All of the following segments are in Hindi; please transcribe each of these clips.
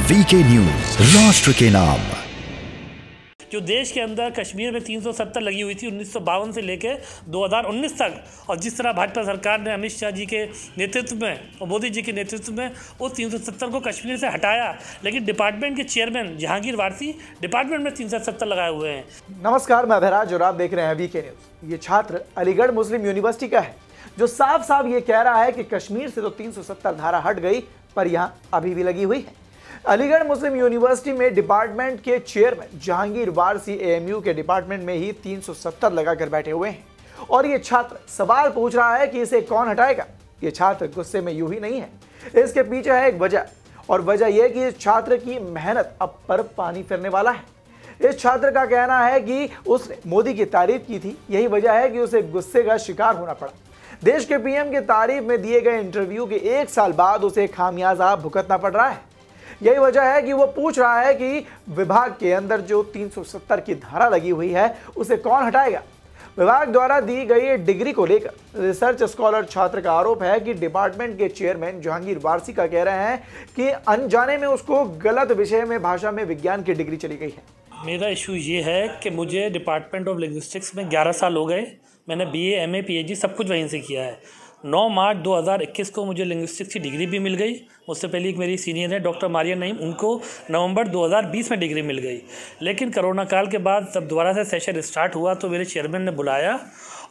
वीके न्यूज, राष्ट्र के नाम। जो देश के अंदर कश्मीर में 370 लगी हुई थी 1952 से लेकर 2019 तक, और जिस तरह भाजपा सरकार ने अमित शाह जी के नेतृत्व में और मोदी जी के नेतृत्व में उस 370 को कश्मीर से हटाया, लेकिन डिपार्टमेंट के चेयरमैन जहांगीर वारसी डिपार्टमेंट में 370 लगाए हुए हैं। नमस्कार, मैं अभयराज और आप देख रहे हैं वीके न्यूज। ये छात्र अलीगढ़ मुस्लिम यूनिवर्सिटी का है, जो साफ साफ ये कह रहा है कि कश्मीर से तो 370 धारा हट गई, पर यहाँ अभी भी लगी हुई है। अलीगढ़ मुस्लिम यूनिवर्सिटी में डिपार्टमेंट के चेयरमैन जहांगीर वारसी एएमयू के डिपार्टमेंट में ही 370 लगाकर बैठे हुए हैं और ये छात्र सवाल पूछ रहा है कि इसे कौन हटाएगा। ये छात्र गुस्से में यूं ही नहीं है, इसके पीछे है एक वजह, और वजह यह कि इस छात्र की मेहनत अब पर पानी फिरने वाला है। इस छात्र का कहना है कि उसने मोदी की तारीफ की थी, यही वजह है कि उसे गुस्से का शिकार होना पड़ा। देश के पीएम की तारीफ में दिए गए इंटरव्यू के 1 साल बाद उसे खामियाजा भुगतना पड़ रहा है। यही वजह है कि वो पूछ रहा है कि विभाग के अंदर जो 370 की धारा लगी हुई है उसे कौन हटाएगा। विभाग द्वारा दी गई डिग्री को लेकर रिसर्च स्कॉलर छात्र का आरोप है कि डिपार्टमेंट के चेयरमैन जहांगीर वारसी का कह रहे हैं कि अनजाने में उसको गलत विषय में भाषा में विज्ञान की डिग्री चली गई है। मेरा इशू ये है कि मुझे डिपार्टमेंट ऑफ लिंग्विस्टिक्स में 11 साल हो गए। मैंने BA MA PhD सब कुछ वहीं से किया है। 9 मार्च 2021 को मुझे लिंग्विस्टिक्स की डिग्री भी मिल गई। मुझसे पहले एक मेरी सीनियर है डॉक्टर मारिया नईम, उनको नवंबर 2020 में डिग्री मिल गई। लेकिन कोरोना काल के बाद जब दोबारा से सेशन स्टार्ट हुआ तो मेरे चेयरमैन ने बुलाया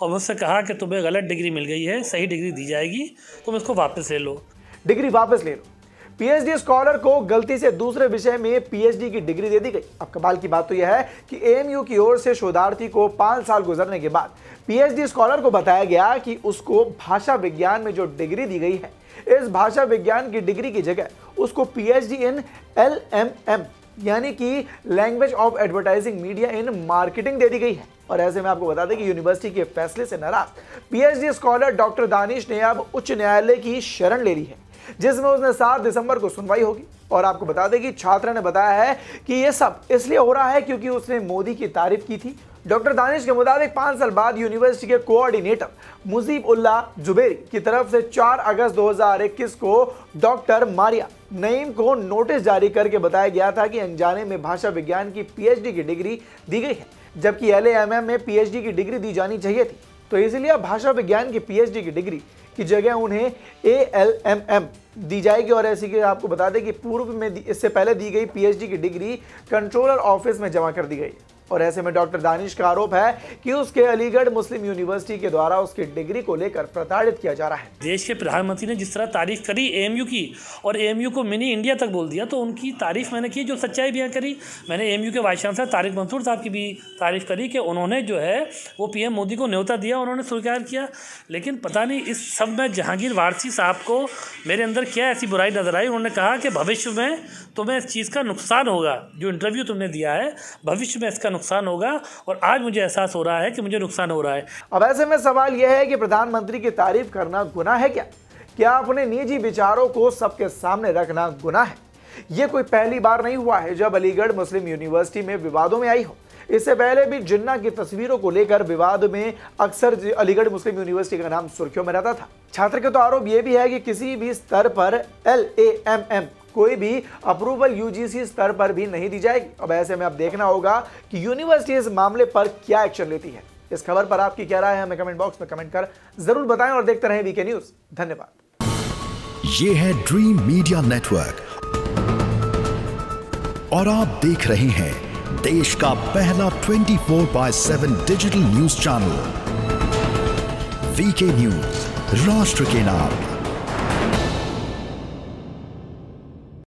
और मुझसे कहा कि तुम्हें गलत डिग्री मिल गई है, सही डिग्री दी जाएगी, तुम इसको वापस ले लो। डिग्री वापस ले लो। PhD स्कॉलर को गलती से दूसरे विषय में PhD की डिग्री दे दी गई। अब कमाल की बात तो यह है कि AMU की ओर से शोधार्थी को 5 साल गुजरने के बाद PhD स्कॉलर को बताया गया कि उसको भाषा विज्ञान में जो डिग्री दी गई है, इस भाषा विज्ञान की डिग्री की जगह उसको PhD इन LMM यानी कि language of advertising media in marketing दे दी गई है। और ऐसे में आपको बता दें कि यूनिवर्सिटी के फैसले से नाराज PhD स्कॉलर डॉक्टर दानिश ने अब उच्च न्यायालय की शरण ले ली है, जिसमें उसने 7 दिसंबर को सुनवाई होगी। और आपको बता दें कि छात्र ने बताया है कि यह सब इसलिए हो रहा है क्योंकि उसने मोदी की तारीफ की थी। डॉक्टर दानिश के मुताबिक 5 साल बाद यूनिवर्सिटी के कोऑर्डिनेटर मुजीब उल्लाह जुबैरी की तरफ से 4 अगस्त 2021 को डॉक्टर मारिया नईम को नोटिस जारी करके बताया गया था कि अनजाने में भाषा विज्ञान की PhD की डिग्री दी गई है, जबकि LAMM में PhD की डिग्री दी जानी चाहिए थी। तो इसलिए भाषा विज्ञान की PhD की डिग्री की जगह उन्हें ALMM दी जाएगी। और ऐसी कि आपको बता दें कि पूर्व में इससे पहले दी गई PhD की डिग्री कंट्रोलर ऑफिस में जमा कर दी गई। और ऐसे में डॉक्टर दानिश का आरोप है कि उसके अलीगढ़ मुस्लिम यूनिवर्सिटी के द्वारा उसकी डिग्री को लेकर प्रताड़ित किया जा रहा है। देश के प्रधानमंत्री ने जिस तरह तारीफ करी AMU की और AMU को मिनी इंडिया तक बोल दिया, तो उनकी तारीफ मैंने की, जो सच्चाई बयां करी। मैंने AMU के वाइस चांसलर तारिक मंसूर साहब की भी तारीफ करी कि उन्होंने जो है वो PM मोदी को न्योता दिया, उन्होंने स्वीकार किया। लेकिन पता नहीं इस सब में जहांगीर वारसी साहब को मेरे अंदर क्या ऐसी बुराई नजर आई। उन्होंने कहा कि भविष्य में तुम्हें इस चीज़ का नुकसान होगा, जो इंटरव्यू तुमने दिया है भविष्य में इसका नुकसान होगा, और आज मुझे एहसास हो रहा है कि मुझे नुकसान हो रहा है। अब ऐसे में सवाल यह है कि प्रधानमंत्री की तारीफ करना गुनाह है क्या? क्या अपने निजी विचारों को सबके सामने रखना गुनाह है? यह कोई पहली बार नहीं हुआ है जब अलीगढ़ मुस्लिम यूनिवर्सिटी में विवादों में आई हो। इससे पहले भी जिन्ना की तस्वीरों को लेकर विवाद में अक्सर अलीगढ़ मुस्लिम यूनिवर्सिटी का नाम सुर्खियों में रहता था। छात्र के तो आरोप यह भी है कि किसी भी स्तर पर LAMM कोई भी अप्रूवल UGC स्तर पर भी नहीं दी जाएगी। अब ऐसे में अब देखना होगा कि यूनिवर्सिटी इस मामले पर क्या एक्शन लेती है। इस खबर पर आपकी क्या राय है, हमें कमेंट बॉक्स में कमेंट कर जरूर बताएं और देखते रहें वीके न्यूज। धन्यवाद। ये है ड्रीम मीडिया नेटवर्क और आप देख रहे हैं देश का पहला 24/7 digital news channel VK news, राष्ट्र के नाम।